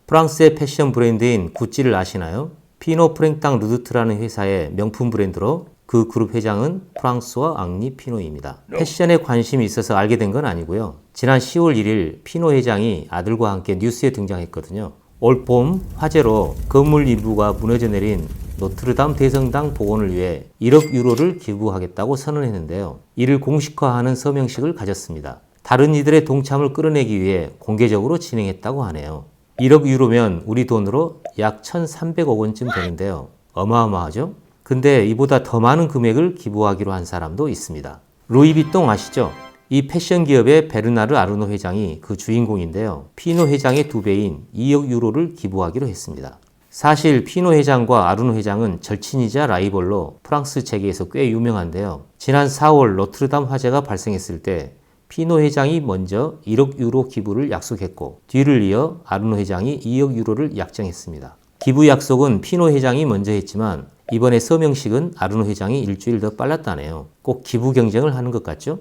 프랑스의 패션 브랜드인 구찌를 아시나요? 피노 프랭땅 루드트라는 회사의 명품 브랜드로 그 그룹 회장은 프랑스와 앙리 피노입니다. 패션에 관심이 있어서 알게 된 건 아니고요. 지난 10월 1일 피노 회장이 아들과 함께 뉴스에 등장했거든요. 올 봄 화재로 건물 일부가 무너져 내린 노트르담 대성당 복원을 위해 1억 유로를 기부하겠다고 선언했는데요. 이를 공식화하는 서명식을 가졌습니다. 다른 이들의 동참을 끌어내기 위해 공개적으로 진행했다고 하네요. 1억 유로면 우리 돈으로 약 1,300억 원쯤 되는데요. 어마어마하죠? 근데 이보다 더 많은 금액을 기부하기로 한 사람도 있습니다. 루이비통 아시죠? 이 패션 기업의 베르나르 아르노 회장이 그 주인공인데요. 피노 회장의 2배인 2억 유로를 기부하기로 했습니다. 사실 피노 회장과 아르노 회장은 절친이자 라이벌로 프랑스 재계에서 꽤 유명한데요. 지난 4월 노트르담 화재가 발생했을 때 피노 회장이 먼저 1억 유로 기부를 약속했고 뒤를 이어 아르노 회장이 2억 유로를 약정했습니다. 기부 약속은 피노 회장이 먼저 했지만 이번에 서명식은 아르노 회장이 일주일 더 빨랐다네요. 꼭 기부 경쟁을 하는 것 같죠?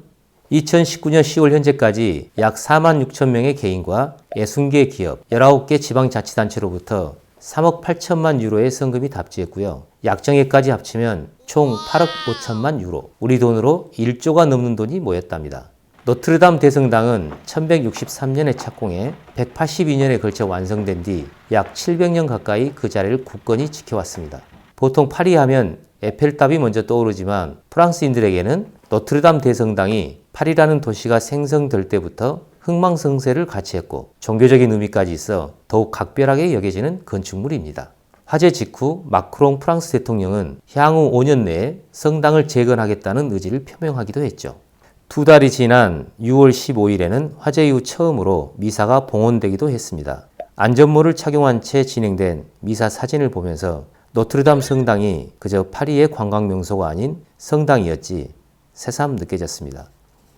2019년 10월 현재까지 약 4만 6천 명의 개인과 60개 기업, 19개 지방자치단체로부터 3억 8천만 유로의 성금이 답지했고요. 약정액까지 합치면 총 8억 5천만 유로, 우리 돈으로 1조가 넘는 돈이 모였답니다. 노트르담 대성당은 1163년에 착공해 182년에 걸쳐 완성된 뒤 약 700년 가까이 그 자리를 굳건히 지켜왔습니다. 보통 파리 하면 에펠탑이 먼저 떠오르지만 프랑스인들에게는 노트르담 대성당이 파리라는 도시가 생성될 때부터 흥망성쇠를 같이 했고 종교적인 의미까지 있어 더욱 각별하게 여겨지는 건축물입니다. 화재 직후 마크롱 프랑스 대통령은 향후 5년 내에 성당을 재건하겠다는 의지를 표명하기도 했죠. 2달이 지난 6월 15일에는 화재 이후 처음으로 미사가 봉헌되기도 했습니다. 안전모를 착용한 채 진행된 미사 사진을 보면서 노트르담 성당이 그저 파리의 관광 명소가 아닌 성당이었지 새삼 느껴졌습니다.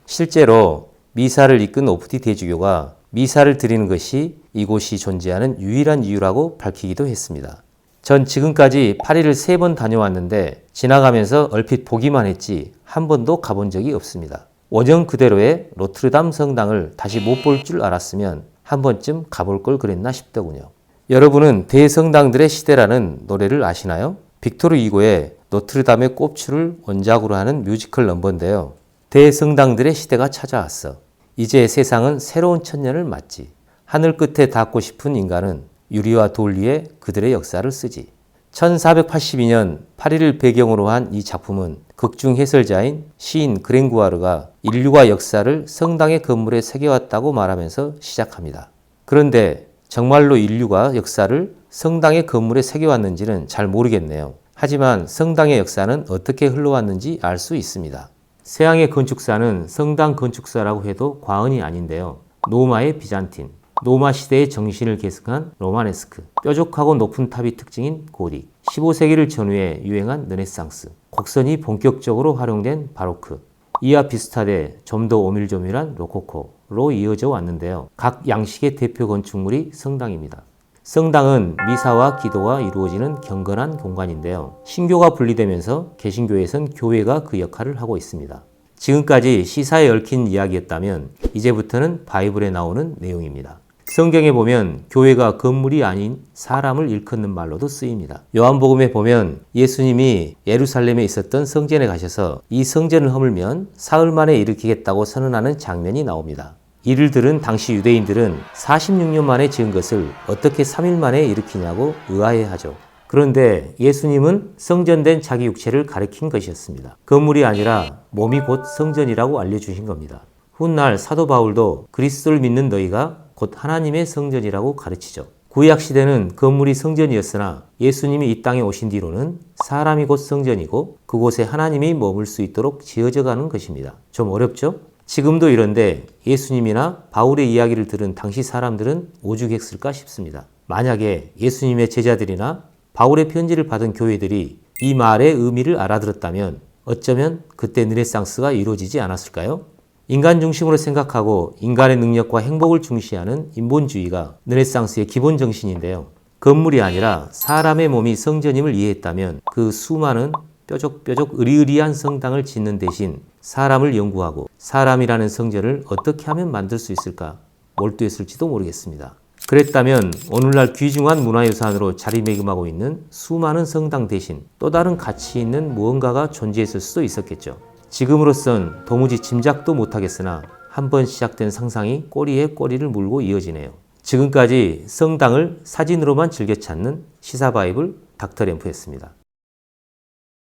실제로 미사를 이끈 오프티 대주교가 미사를 드리는 것이 이곳이 존재하는 유일한 이유라고 밝히기도 했습니다. 전 지금까지 파리를 3번 다녀왔는데 지나가면서 얼핏 보기만 했지 한 번도 가본 적이 없습니다. 원형 그대로의 노트르담 성당을 다시 못 볼 줄 알았으면 한 번쯤 가볼 걸 그랬나 싶더군요. 여러분은 대성당들의 시대라는 노래를 아시나요? 빅토르 이고의 노트르담의 꼽추를 원작으로 하는 뮤지컬 넘버인데요. 대성당들의 시대가 찾아왔어. 이제 세상은 새로운 천년을 맞지. 하늘 끝에 닿고 싶은 인간은 유리와 돌 위에 그들의 역사를 쓰지. 1482년 파리를 배경으로 한 이 작품은 극중 해설자인 시인 그랭구아르가 인류가 역사를 성당의 건물에 새겨왔다고 말하면서 시작합니다. 그런데 정말로 인류가 역사를 성당의 건물에 새겨왔는지는 잘 모르겠네요. 하지만 성당의 역사는 어떻게 흘러왔는지 알 수 있습니다. 서양의 건축사는 성당 건축사라고 해도 과언이 아닌데요. 노마의 비잔틴, 노마 시대의 정신을 계승한 로마네스크, 뾰족하고 높은 탑이 특징인 고딕, 15세기를 전후해 유행한 르네상스, 곡선이 본격적으로 활용된 바로크, 이와 비슷하되 좀 더 오밀조밀한 로코코로 이어져 왔는데요. 각 양식의 대표 건축물이 성당입니다. 성당은 미사와 기도가 이루어지는 경건한 공간인데요. 신교가 분리되면서 개신교에선 교회가 그 역할을 하고 있습니다. 지금까지 시사에 얽힌 이야기였다면 이제부터는 바이블에 나오는 내용입니다. 성경에 보면 교회가 건물이 아닌 사람을 일컫는 말로도 쓰입니다. 요한복음에 보면 예수님이 예루살렘에 있었던 성전에 가셔서 이 성전을 허물면 사흘 만에 일으키겠다고 선언하는 장면이 나옵니다. 이를 들은 당시 유대인들은 46년 만에 지은 것을 어떻게 3일 만에 일으키냐고 의아해하죠. 그런데 예수님은 성전된 자기 육체를 가리킨 것이었습니다. 건물이 아니라 몸이 곧 성전이라고 알려주신 겁니다. 훗날 사도 바울도 그리스도를 믿는 너희가 곧 하나님의 성전이라고 가르치죠. 구약시대는 건물이 성전이었으나 예수님이 이 땅에 오신 뒤로는 사람이 곧 성전이고 그곳에 하나님이 머물 수 있도록 지어져 가는 것입니다. 좀 어렵죠? 지금도 이런데 예수님이나 바울의 이야기를 들은 당시 사람들은 오죽했을까 싶습니다. 만약에 예수님의 제자들이나 바울의 편지를 받은 교회들이 이 말의 의미를 알아들었다면 어쩌면 그때 르네상스가 이루어지지 않았을까요? 인간 중심으로 생각하고 인간의 능력과 행복을 중시하는 인본주의가 르네상스의 기본 정신인데요. 건물이 아니라 사람의 몸이 성전임을 이해했다면 그 수많은 뾰족뾰족 으리으리한 성당을 짓는 대신 사람을 연구하고 사람이라는 성전을 어떻게 하면 만들 수 있을까 몰두했을지도 모르겠습니다. 그랬다면 오늘날 귀중한 문화유산으로 자리매김하고 있는 수많은 성당 대신 또 다른 가치 있는 무언가가 존재했을 수도 있었겠죠. 지금으로선 도무지 짐작도 못하겠으나 한번 시작된 상상이 꼬리에 꼬리를 물고 이어지네요. 지금까지 성당을 사진으로만 즐겨 찾는 시사바이블 닥터램프였습니다.